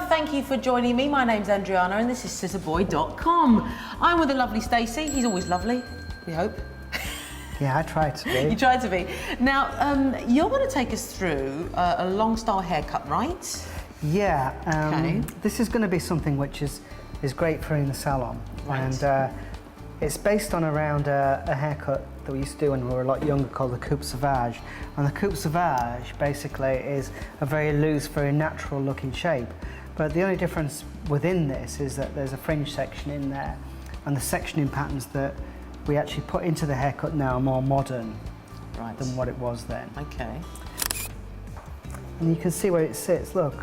Thank you for joining me. My name's Andriana and this is scissorboy.com. I'm with the lovely Stacey. He's always lovely, we hope. Yeah, I try to be. You try to be. Now, you're going to take us through a long style haircut, right? Yeah. Okay. This is going to be something which is great for in the salon. Right. And it's based on around a haircut that we used to do when we were a lot younger called the Coupe Sauvage. And the Coupe Sauvage basically is a very loose, very natural looking shape. But the only difference within this is that there's a fringe section in there, and the sectioning patterns that we actually put into the haircut now are more modern than what it was then. Okay. And you can see where it sits, look.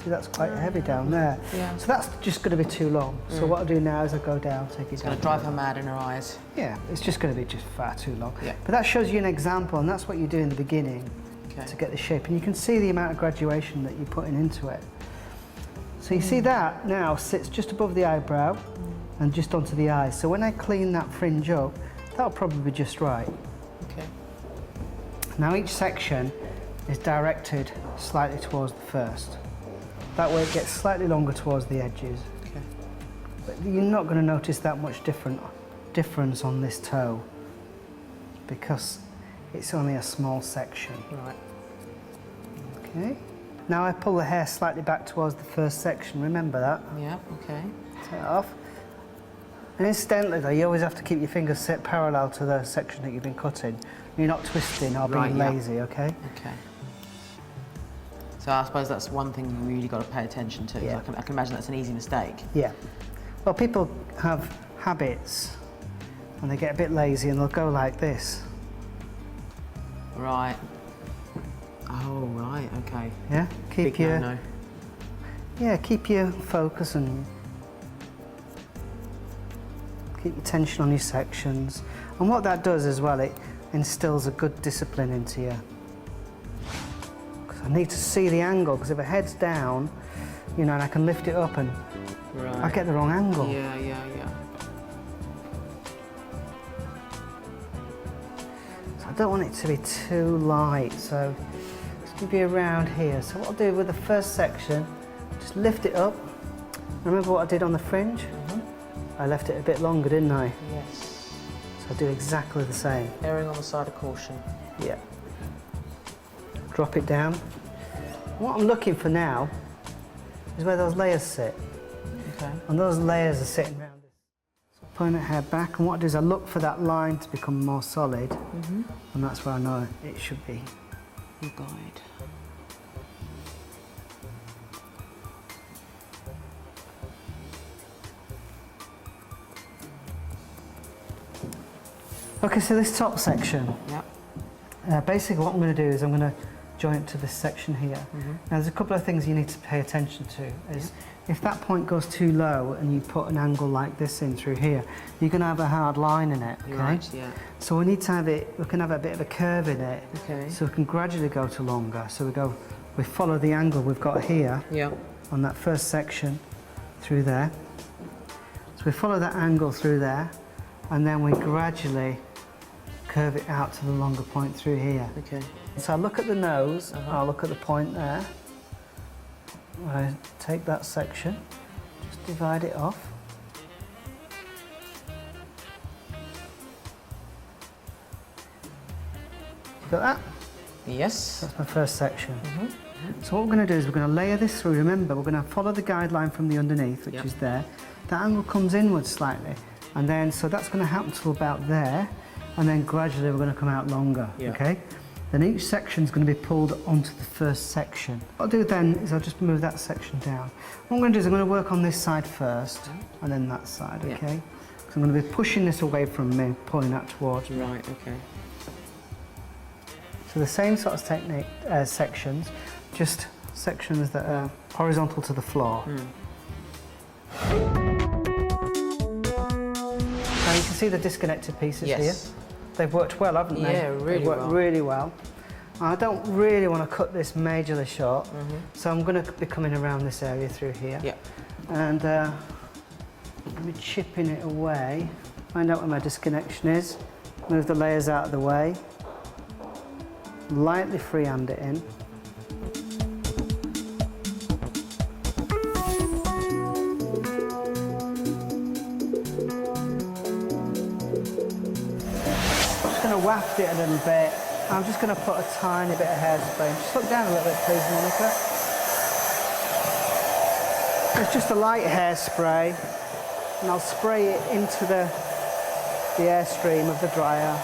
See, that's quite heavy down there. Yeah. So that's just going to be too long. So what I'll do now is I'll go down, take it down. It's going to drive her mad in her eyes. Yeah, it's just going to be just far too long. Yeah. But that shows you an example, and that's what you do in the beginning to get the shape. And you can see the amount of graduation that you're putting into it. So you see that now sits just above the eyebrow and just onto the eyes. So when I clean that fringe up, that'll probably be just right. Okay. Now each section is directed slightly towards the first. That way it gets slightly longer towards the edges. Okay. But you're not going to notice that much difference on this toe because it's only a small section. Right. Okay. Now I pull the hair slightly back towards the first section, remember that? Yeah, okay. Take it off. And incidentally though, you always have to keep your fingers set parallel to the section that you've been cutting. You're not twisting or being lazy, okay? Okay. So I suppose that's one thing you really got to pay attention to. Yeah. I can imagine that's an easy mistake. Yeah. Well, people have habits and they get a bit lazy and they'll go like this. Right. Oh, right, okay. Yeah? Keep Big your... no-no. Yeah, keep your focus and keep your tension on your sections. And what that does as well, it instills a good discipline into you. Because I need to see the angle, because if a head's down, you know, and I can lift it up and I get the wrong angle. Yeah, yeah, yeah. So I don't want it to be too light, so be around here. So what I'll do with the first section, just lift it up. Remember what I did on the fringe? I left it a bit longer, didn't I? Yes. So I'll do exactly the same. Erring on the side of caution. Yeah. Drop it down. What I'm looking for now is where those layers sit. Okay. And those layers are sitting around this. So pulling the hair back, and what I do is I look for that line to become more solid, and that's where I know it should be. Your guide. Okay, so this top section, basically what I'm going to do is I'm going to join it to this section here. Now there's a couple of things you need to pay attention to. Is if that point goes too low and you put an angle like this in through here, you're going to have a hard line in it, okay? Right, yeah. So we need to have it, we can have a bit of a curve in it, Okay. so we can gradually go to longer. So we follow the angle we've got here on that first section through there. So we follow that angle through there, and then we gradually curve it out to the longer point through here. Okay. So I look at the nose, I'll look at the point there. I take that section, just divide it off. Got that? Yes. That's my first section. So what we're going to do is we're going to layer this through. Remember, we're going to follow the guideline from the underneath, which is there. That angle comes inwards slightly, and then so that's going to happen to about there, and then gradually we're going to come out longer. Okay. Then each section is going to be pulled onto the first section. What I'll do then is I'll just move that section down. What I'm going to do is I'm going to work on this side first, and then that side. Okay. So I'm going to be pushing this away from me, pulling that towards me. Right. Okay. So the same sort of technique, sections, just sections that are horizontal to the floor. Now you can see the disconnected pieces Yes. here. They've worked well, haven't they? Yeah, really They've worked well. really well. I don't really want to cut this majorly short, so I'm going to be coming around this area through here. Yeah. And I'm chipping it away, find out where my disconnection is, move the layers out of the way, lightly freehand it in. Just going to waft it a little bit. I'm just going to put a tiny bit of hairspray. Just look down a little bit, please, Monica. It's just a light hairspray, and I'll spray it into the airstream of the dryer.